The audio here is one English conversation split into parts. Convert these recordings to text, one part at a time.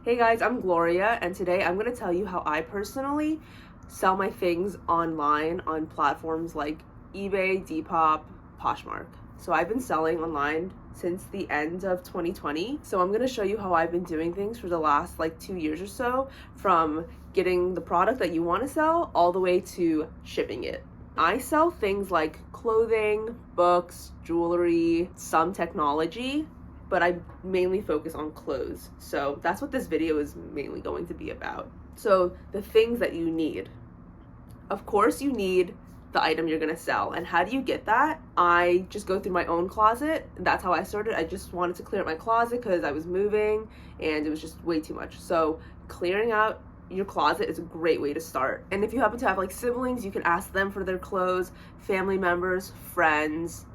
Hey guys, I'm Gloria, and today I'm going to tell you how I personally sell my things online on platforms like eBay, Depop, Poshmark. So I've been selling online since the end of 2020. So I'm going to show you how I've been doing things for the last 2 years or so, from getting the product that you want to sell all the way to shipping it. I sell things like clothing, books, jewelry, some technology, but I mainly focus on clothes. So that's what this video is mainly going to be about. So the things that you need. Of course, you need the item you're gonna sell. And how do you get that? I just go through my own closet. That's how I started. I just wanted to clear up my closet because I was moving and it was just way too much. So clearing out your closet is a great way to start. And if you happen to have siblings, you can ask them for their clothes, family members, friends.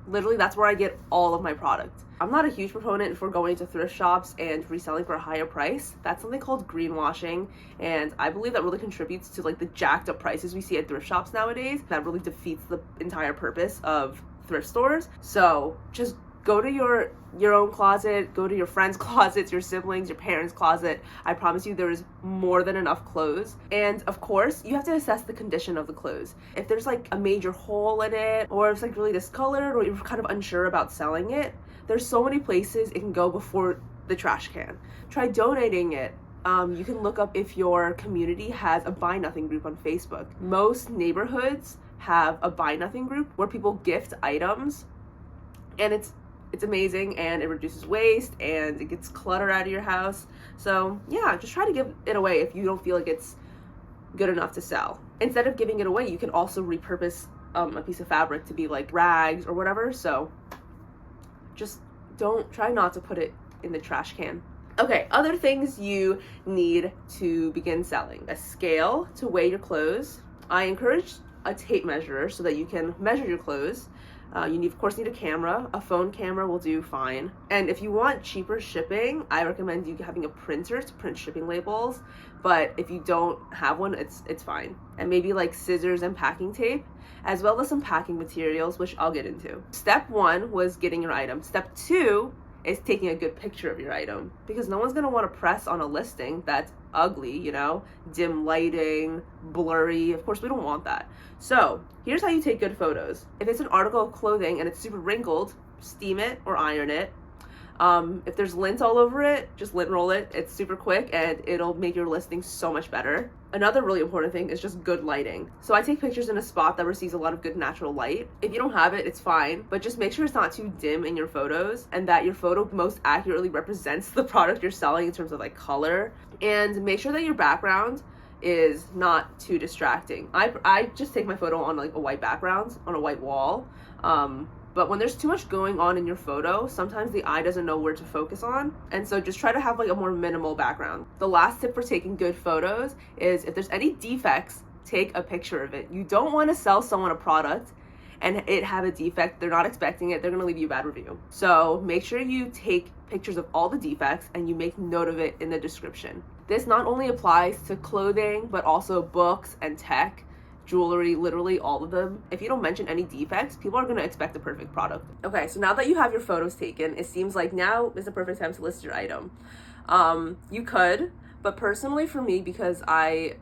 Literally, that's where I get all of my product. I'm not a huge proponent for going to thrift shops and reselling for a higher price. That's something called greenwashing, and I believe that really contributes to the jacked up prices we see at thrift shops nowadays. That really defeats the entire purpose of thrift stores. So just go to your own closet, go to your friends' closets, your siblings, your parents' closet. I promise you there is more than enough clothes. And of course, you have to assess the condition of the clothes. If there's a major hole in it, or if it's really discolored, or you're kind of unsure about selling it, there's so many places it can go before the trash can. Try donating it. You can look up if your community has a Buy Nothing group on Facebook. Most neighborhoods have a Buy Nothing group where people gift items, and it's amazing, and it reduces waste and it gets clutter out of your house. So yeah, just try to give it away if you don't feel like it's good enough to sell. Instead of giving it away, you can also repurpose a piece of fabric to be rags or whatever. So just try not to put it in the trash can. Okay, other things you need to begin selling: a scale to weigh your clothes. I encourage a tape measure so that you can measure your clothes. You of course need a camera. A phone camera will do fine. And if you want cheaper shipping, I recommend you having a printer to print shipping labels. But if you don't have one, it's fine. And maybe scissors and packing tape, as well as some packing materials, which I'll get into. Step 1 was getting your item. Step 2 is taking a good picture of your item, because no one's gonna want to press on a listing that's ugly, dim lighting, blurry. Of course, we don't want that. So here's how you take good photos. If it's an article of clothing and it's super wrinkled, steam it or iron it. If there's lint all over it, just lint roll it. It's super quick and it'll make your listing so much better. Another really important thing is just good lighting. So I take pictures in a spot that receives a lot of good natural light. If you don't have it, it's fine, but just make sure it's not too dim in your photos and that your photo most accurately represents the product you're selling in terms of color. And make sure that your background is not too distracting. I just take my photo on a white background, on a white wall. But when there's too much going on in your photo, sometimes the eye doesn't know where to focus on. And so just try to have a more minimal background. The last tip for taking good photos is if there's any defects, take a picture of it. You don't want to sell someone a product and it have a defect. They're not expecting it. They're going to leave you a bad review. So make sure you take pictures of all the defects and you make note of it in the description. This not only applies to clothing, but also books and tech, jewelry, literally all of them. If you don't mention any defects, people are going to expect the perfect product. Okay, so now that you have your photos taken, it seems like now is the perfect time to list your item. You could, but personally for me, because I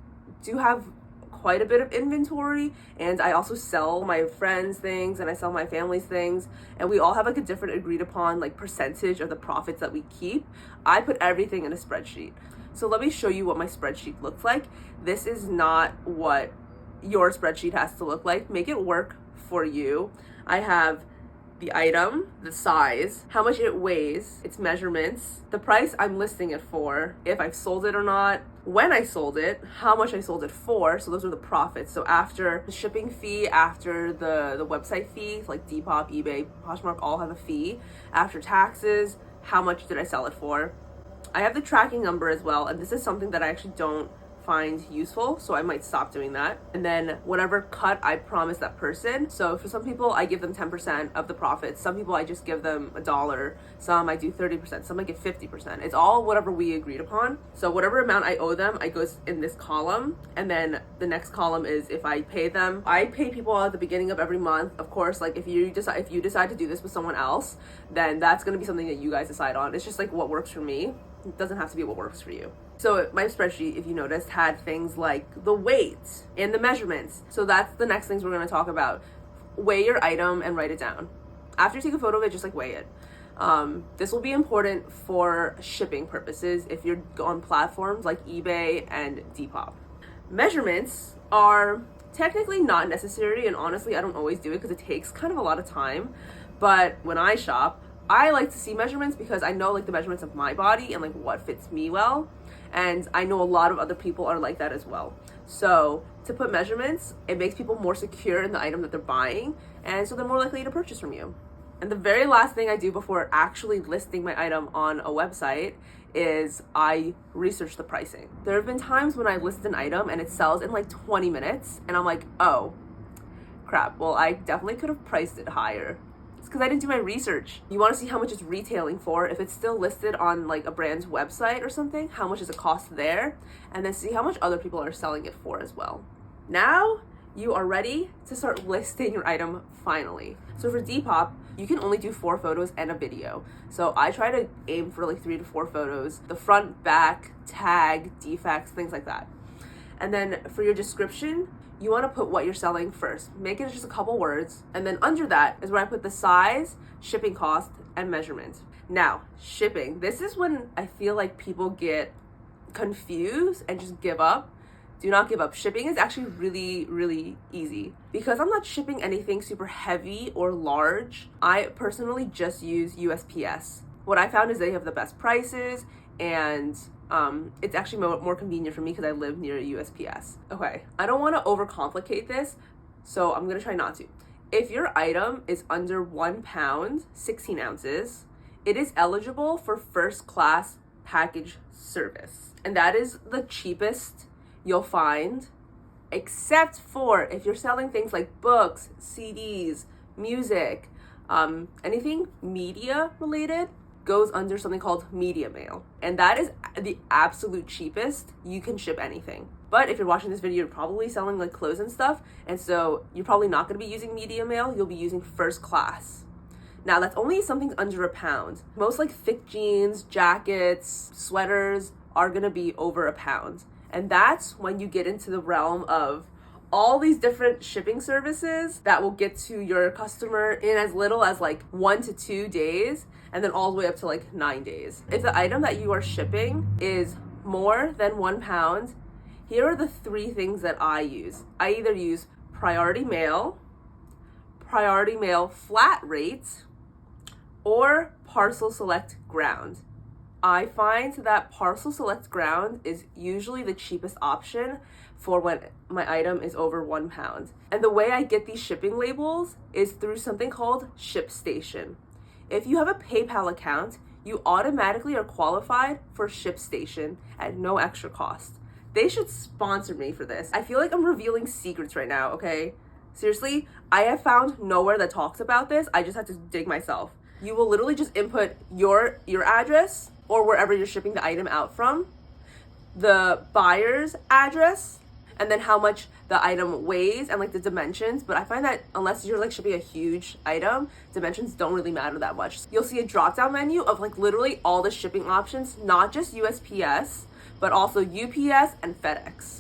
do have quite a bit of inventory and I also sell my friends things and I sell my family's things, and we all have a different agreed upon percentage of the profits that we keep, I put everything in a spreadsheet. So let me show you what my spreadsheet looks like. This is not what your spreadsheet has to look like. Make it work for you. I have the item, the size, how much it weighs, its measurements, the price I'm listing it for, if I've sold it or not, when I sold it, how much I sold it for. So those are the profits. So after the shipping fee, after the website fee, Depop, eBay, Poshmark all have a fee. After taxes, how much did I sell it for? I have the tracking number as well, and this is something that I actually don't find useful, so I might stop doing that. And then whatever cut I promise that person. So for some people I give them 10% of the profits, some people I just give them $1, some I do 30%, some I give 50%. It's all whatever we agreed upon. So whatever amount I owe them, I goes in this column, and then the next column is if I pay them. I pay people at the beginning of every month. Of course, if you decide to do this with someone else, then that's going to be something that you guys decide on. It's just what works for me. It doesn't have to be what works for you. So my spreadsheet, if you noticed, had things like the weight and the measurements. So that's the next things we're going to talk about. Weigh your item and write it down. After you take a photo of it, just like weigh it. This will be important for shipping purposes if you're on platforms like eBay and Depop. Measurements are technically not necessary, and honestly, I don't always do it because it takes kind of a lot of time. But when I shop, I like to see measurements because I know like the measurements of my body and like what fits me well. And I know a lot of other people are like that as well. So to put measurements, it makes people more secure in the item that they're buying, and so they're more likely to purchase from you. And the very last thing I do before actually listing my item on a website is I research the pricing. There have been times when I list an item and it sells in like 20 minutes, and I'm like, oh, crap. Well, I definitely could have priced it higher. It's because I didn't do my research. You want to see how much it's retailing for. If it's still listed on like a brand's website or something, how much does it cost there? And then see how much other people are selling it for as well. Now you are ready to start listing your item finally. So for Depop, you can only do 4 photos and a video. So I try to aim for like 3 to 4 photos, the front, back, tag, defects, things like that. And then for your description, you want to put what you're selling first. Make it just a couple words. And then under that is where I put the size, shipping cost, and measurement. Now, shipping. This is when I feel like people get confused and just give up. Do not give up. Shipping is actually really, really easy. Because I'm not shipping anything super heavy or large, I personally just use USPS. What I found is they have the best prices, and it's actually more convenient for me because I live near a USPS. Okay, I don't want to overcomplicate this, so I'm going to try not to. If your item is under 1 pound, 16 ounces, it is eligible for first class package service. And that is the cheapest you'll find, except for if you're selling things like books, CDs, music, anything media related goes under something called media mail. And that is the absolute cheapest you can ship anything. But if you're watching this video, you're probably selling like clothes and stuff. And so you're probably not going to be using media mail. You'll be using first class. Now that's only something's under 1 pound. Most like thick jeans, jackets, sweaters are going to be over 1 pound. And that's when you get into the realm of all these different shipping services that will get to your customer in as little as like 1 to 2 days, and then all the way up to like 9 days. If the item that you are shipping is more than 1 pound, here are the 3 things that I use. I either use priority mail flat rate, or parcel select ground. I find that parcel select ground is usually the cheapest option for when my item is over 1 pound. And the way I get these shipping labels is through something called ShipStation. If you have a PayPal account, you automatically are qualified for ShipStation at no extra cost. They should sponsor me for this. I feel like I'm revealing secrets right now, okay? Seriously, I have found nowhere that talks about this. I just have to dig myself. You will literally just input your address or wherever you're shipping the item out from, the buyer's address, and then how much the item weighs and like the dimensions. But I find that unless you're like shipping a huge item, dimensions don't really matter that much. You'll see a drop-down menu of like literally all the shipping options, not just USPS, but also UPS and FedEx.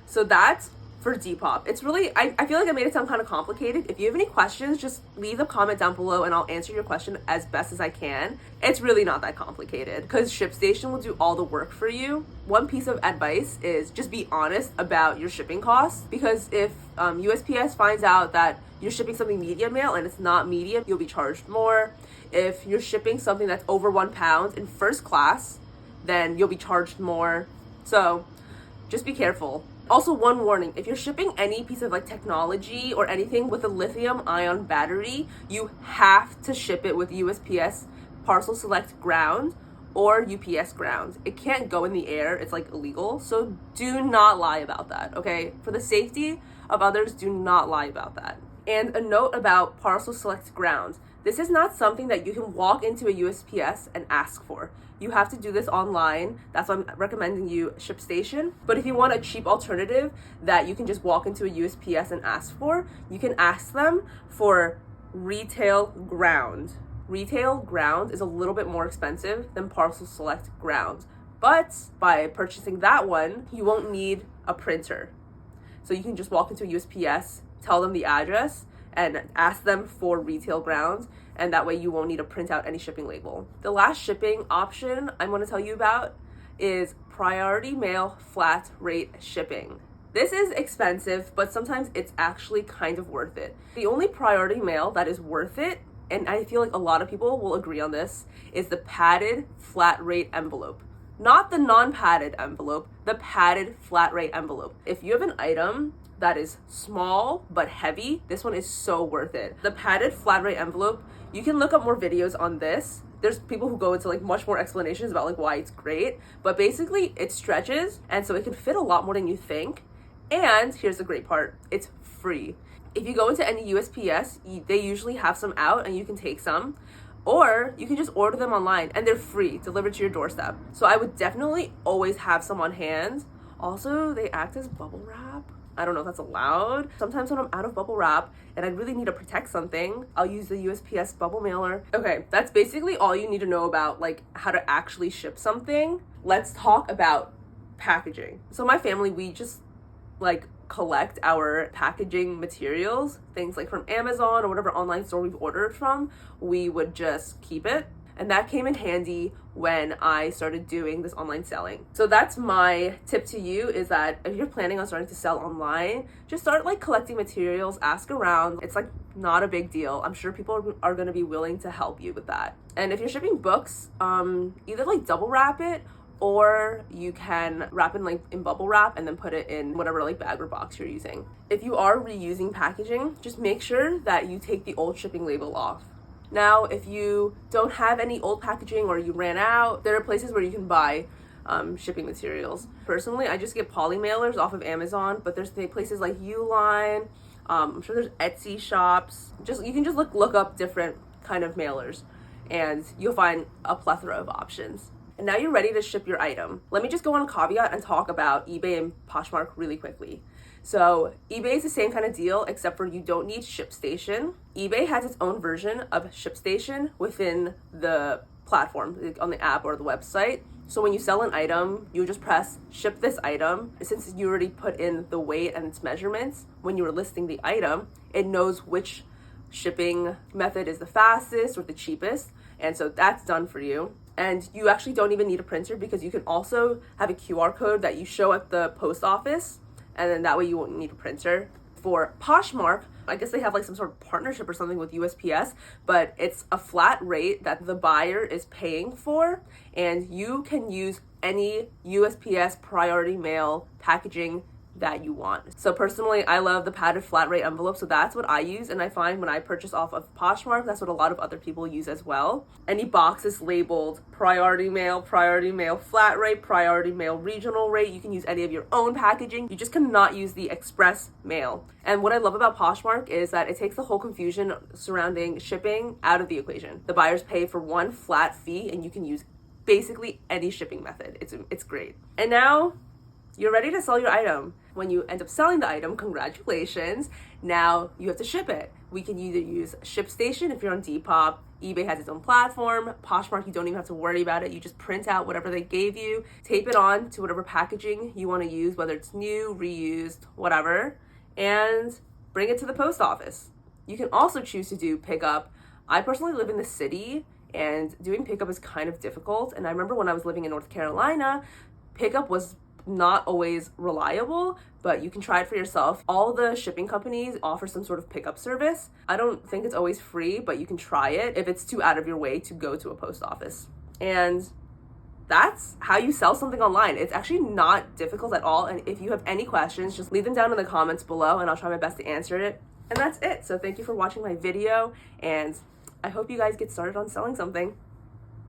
So that's for Depop. It's really, I feel like I made it sound kind of complicated. If you have any questions, just leave a comment down below and I'll answer your question as best as I can. It's really not that complicated because ShipStation will do all the work for you. One piece of advice is just be honest about your shipping costs, because if USPS finds out that you're shipping something medium mail and it's not medium, you'll be charged more. If you're shipping something that's over 1 pound in first class, then you'll be charged more. So just be careful. Also, one warning, if you're shipping any piece of like technology or anything with a lithium ion battery, you have to ship it with USPS parcel select ground or UPS ground. It can't go in the air. It's like illegal. So do not lie about that, okay? For the safety of others, do not lie about that. And a note about parcel select ground. This is not something that you can walk into a USPS and ask for. You have to do this online. That's why I'm recommending you ShipStation. But if you want a cheap alternative that you can just walk into a USPS and ask for, you can ask them for retail ground. Retail ground is a little bit more expensive than Parcel Select ground, but by purchasing that one, you won't need a printer. So you can just walk into a USPS, tell them the address, and ask them for retail ground, and that way you won't need to print out any shipping label. The last shipping option I'm going to tell you about is priority mail flat rate shipping. This is expensive, but sometimes it's actually kind of worth it. The only priority mail that is worth it, and I feel like a lot of people will agree on this, is the padded flat rate envelope. Not the non-padded envelope, the padded flat rate envelope. If you have an item that is small but heavy, this one is so worth it. The padded flat rate envelope, you can look up more videos on this. There's people who go into like much more explanations about like why it's great, but basically it stretches, and so it can fit a lot more than you think. And here's the great part, it's free. If you go into any USPS, they usually have some out and you can take some, or you can just order them online and they're free, delivered to your doorstep. So I would definitely always have some on hand. Also, they act as bubble wrap. I don't know if that's allowed. Sometimes when I'm out of bubble wrap and I really need to protect something, I'll use the USPS bubble mailer. Okay, that's basically all you need to know about like how to actually ship something. Let's talk about packaging. So my family, we just like collect our packaging materials, things like from Amazon or whatever online store we've ordered from, we would just keep it. And that came in handy when I started doing this online selling. So that's my tip to you, is that if you're planning on starting to sell online, just start like collecting materials, ask around. It's like not a big deal. I'm sure people are going to be willing to help you with that. And if you're shipping books, either like double wrap it, or you can wrap it in bubble wrap and then put it in whatever like bag or box you're using. If you are reusing packaging, just make sure that you take the old shipping label off. Now, if you don't have any old packaging or you ran out, there are places where you can buy shipping materials. Personally, I just get poly mailers off of Amazon, but there's places like Uline. I'm sure there's Etsy shops. You can just look up different kind of mailers and you'll find a plethora of options. And now you're ready to ship your item. Let me just go on a caveat and talk about eBay and Poshmark really quickly. So eBay is the same kind of deal, except for you don't need ShipStation. eBay has its own version of ShipStation within the platform, on the app or the website. So when you sell an item, you just press ship this item. Since you already put in the weight and its measurements when you were listing the item, it knows which shipping method is the fastest or the cheapest. And so that's done for you. And you actually don't even need a printer, because you can also have a QR code that you show at the post office, and then that way you won't need a printer. For Poshmark, I guess they have like some sort of partnership or something with USPS, but it's a flat rate that the buyer is paying for, and you can use any USPS priority mail packaging that you want. So personally, I love the padded flat rate envelope, so that's what I use, and I find when I purchase off of Poshmark, that's what a lot of other people use as well. Any boxes labeled priority mail flat rate, priority mail regional rate, you can use any of your own packaging. You just cannot use the express mail. And what I love about Poshmark is that it takes the whole confusion surrounding shipping out of the equation. The buyers pay for one flat fee, and you can use basically any shipping method. It's great. And now you're ready to sell your item. When you end up selling the item, congratulations. Now you have to ship it. We can either use ShipStation if you're on Depop. eBay has its own platform. Poshmark, you don't even have to worry about it. You just print out whatever they gave you, tape it on to whatever packaging you want to use, whether it's new, reused, whatever, and bring it to the post office. You can also choose to do pickup. I personally live in the city, and doing pickup is kind of difficult. And I remember when I was living in North Carolina, pickup was not always reliable, but you can try it for yourself. All the shipping companies offer some sort of pickup service. I don't think it's always free, but you can try it if it's too out of your way to go to a post office. And that's how you sell something online. It's actually not difficult at all. And if you have any questions, just leave them down in the comments below and I'll try my best to answer it. And that's it. So thank you for watching my video, and I hope you guys get started on selling something.